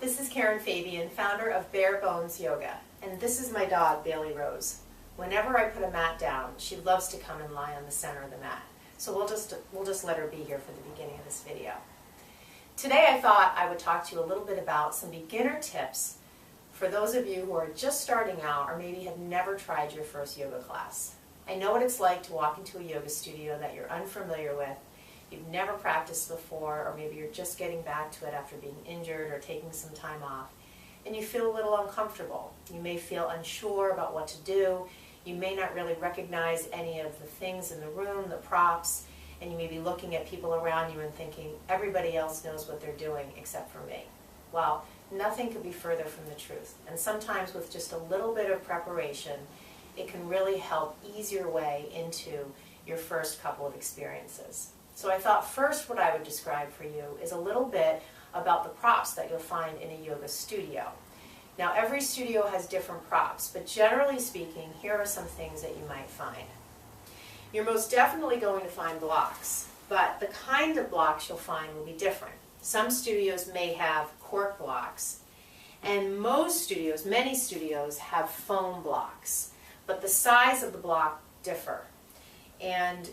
This is Karen Fabian, founder of Bare Bones Yoga, and this is my dog, Bailey Rose. Whenever I put a mat down, she loves to come and lie on the center of the mat. So we'll just let her be here for the beginning of this video. Today I thought I would talk to you a little bit about some beginner tips for those of you who are just starting out or maybe have never tried your first yoga class. I know what it's like to walk into a yoga studio that you're unfamiliar with. You've never practiced before, or maybe you're just getting back to it after being injured or taking some time off, and you feel a little uncomfortable. You may feel unsure about what to do. You may not really recognize any of the things in the room, the props, and you may be looking at people around you and thinking, everybody else knows what they're doing except for me. Well, nothing could be further from the truth. And sometimes with just a little bit of preparation, it can really help ease your way into your first couple of experiences. So I thought first what I would describe for you is a little bit about the props that you'll find in a yoga studio. Now every studio has different props, but generally speaking, here are some things that you might find. You're most definitely going to find blocks, but the kind of blocks you'll find will be different. Some studios may have cork blocks, and many studios have foam blocks, but the size of the block differ. And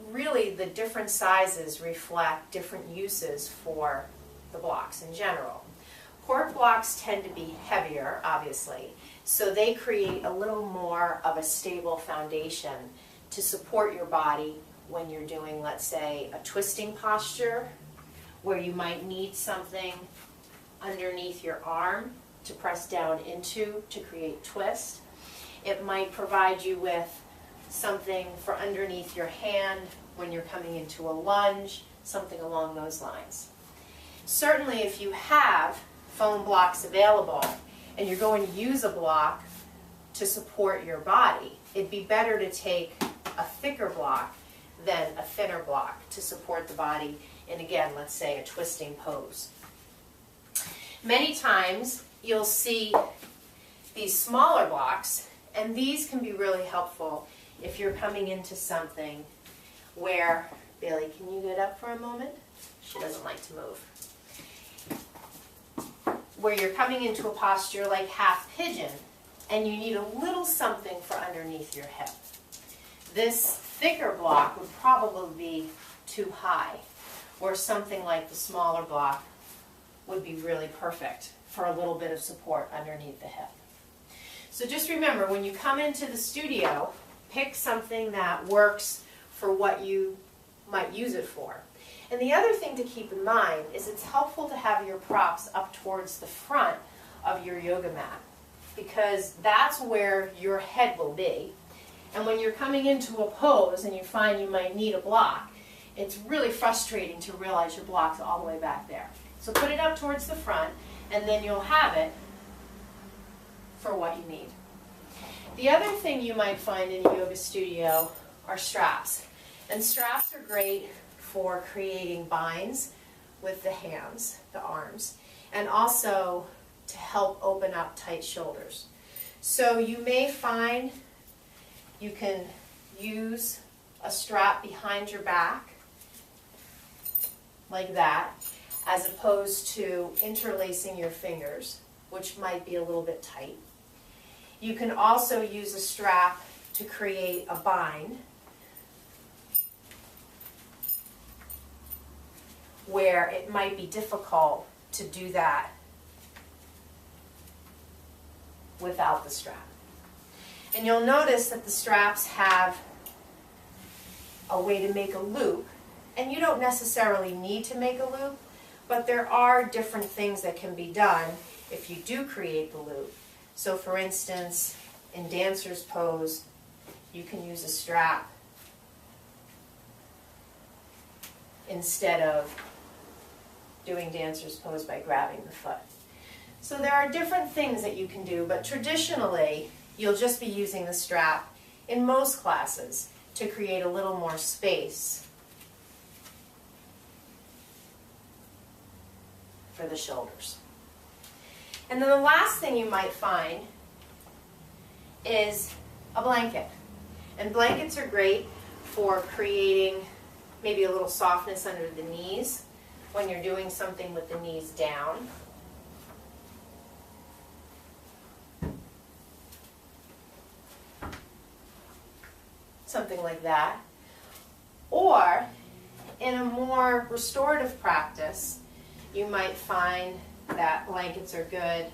really the different sizes reflect different uses for the blocks in general. Cork blocks tend to be heavier, obviously, so they create a little more of a stable foundation to support your body when you're doing, let's say, a twisting posture, where you might need something underneath your arm to press down into to create twist. It might provide you with something for underneath your hand when you're coming into a lunge, something along those lines. Certainly if you have foam blocks available and you're going to use a block to support your body, it'd be better to take a thicker block than a thinner block to support the body in, again, let's say a twisting pose. Many times you'll see these smaller blocks, and these can be really helpful if you're coming into something where, Bailey, can you get up for a moment? She doesn't like to move. Where you're coming into a posture like half pigeon, and you need a little something for underneath your hip. This thicker block would probably be too high, or something like the smaller block would be really perfect for a little bit of support underneath the hip. So just remember, when you come into the studio, pick something that works for what you might use it for. And the other thing to keep in mind is it's helpful to have your props up towards the front of your yoga mat, because that's where your head will be. And when you're coming into a pose and you find you might need a block, it's really frustrating to realize your block's all the way back there. So put it up towards the front, and then you'll have it for what you need. The other thing you might find in a yoga studio are straps. And straps are great for creating binds with the hands, the arms, and also to help open up tight shoulders. So you may find you can use a strap behind your back, like that, as opposed to interlacing your fingers, which might be a little bit tight. You can also use a strap to create a bind, where it might be difficult to do that without the strap. And you'll notice that the straps have a way to make a loop, and you don't necessarily need to make a loop, but there are different things that can be done if you do create the loop. So for instance, in dancer's pose, you can use a strap instead of doing dancer's pose by grabbing the foot. So there are different things that you can do, but traditionally, you'll just be using the strap in most classes to create a little more space for the shoulders. And then the last thing you might find is a blanket. And blankets are great for creating maybe a little softness under the knees when you're doing something with the knees down. something like that. Or in a more restorative practice, you might find that blankets are good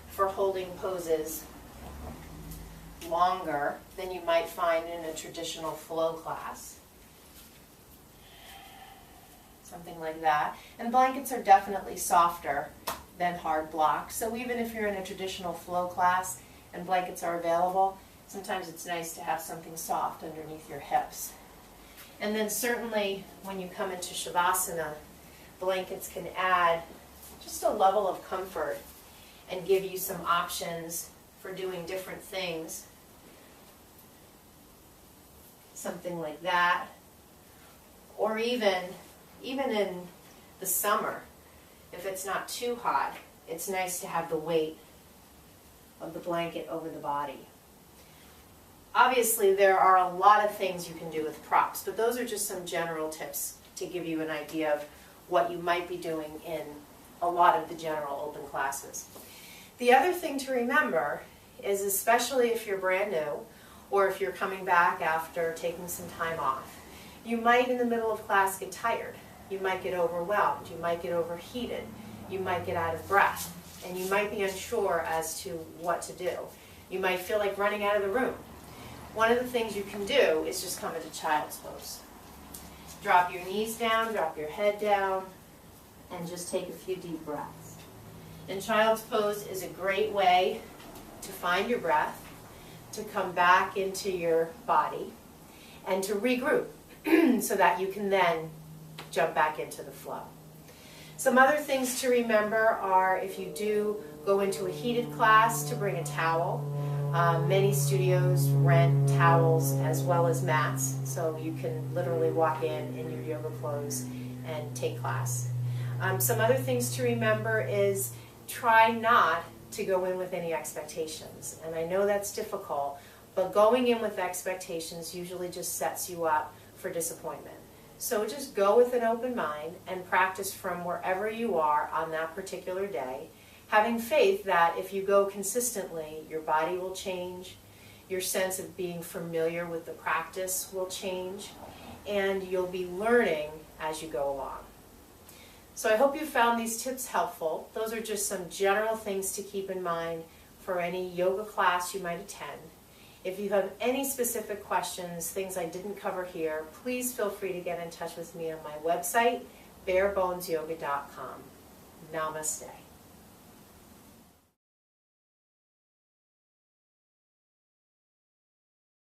for holding poses longer than you might find in a traditional flow class. Something like that. And blankets are definitely softer than hard blocks. So even if you're in a traditional flow class and blankets are available, sometimes it's nice to have something soft underneath your hips. And then certainly when you come into Shavasana, blankets can add just a level of comfort and give you some options for doing different things. Something like that. Or even in the summer, if it's not too hot, it's nice to have the weight of the blanket over the body. Obviously, there are a lot of things you can do with props, but those are just some general tips to give you an idea of what you might be doing in a lot of the general open classes. The other thing to remember is, especially if you're brand new or if you're coming back after taking some time off, you might in the middle of class get tired. You might get overwhelmed. You might get overheated. You might get out of breath. And you might be unsure as to what to do. You might feel like running out of the room. One of the things you can do is just come into child's pose. Drop your knees down, drop your head down, and just take a few deep breaths. And child's pose is a great way to find your breath, to come back into your body, and to regroup so that you can then jump back into the flow. Some other things to remember are, if you do go into a heated class, to bring a towel. Many studios rent towels as well as mats, so you can literally walk in your yoga clothes and take class. Some other things to remember is try not to go in with any expectations. And I know that's difficult, but going in with expectations usually just sets you up for disappointment. So just go with an open mind and practice from wherever you are on that particular day, having faith that if you go consistently, your body will change, your sense of being familiar with the practice will change, and you'll be learning as you go along. So I hope you found these tips helpful. Those are just some general things to keep in mind for any yoga class you might attend. If you have any specific questions, things I didn't cover here, please feel free to get in touch with me on my website, barebonesyoga.com. Namaste.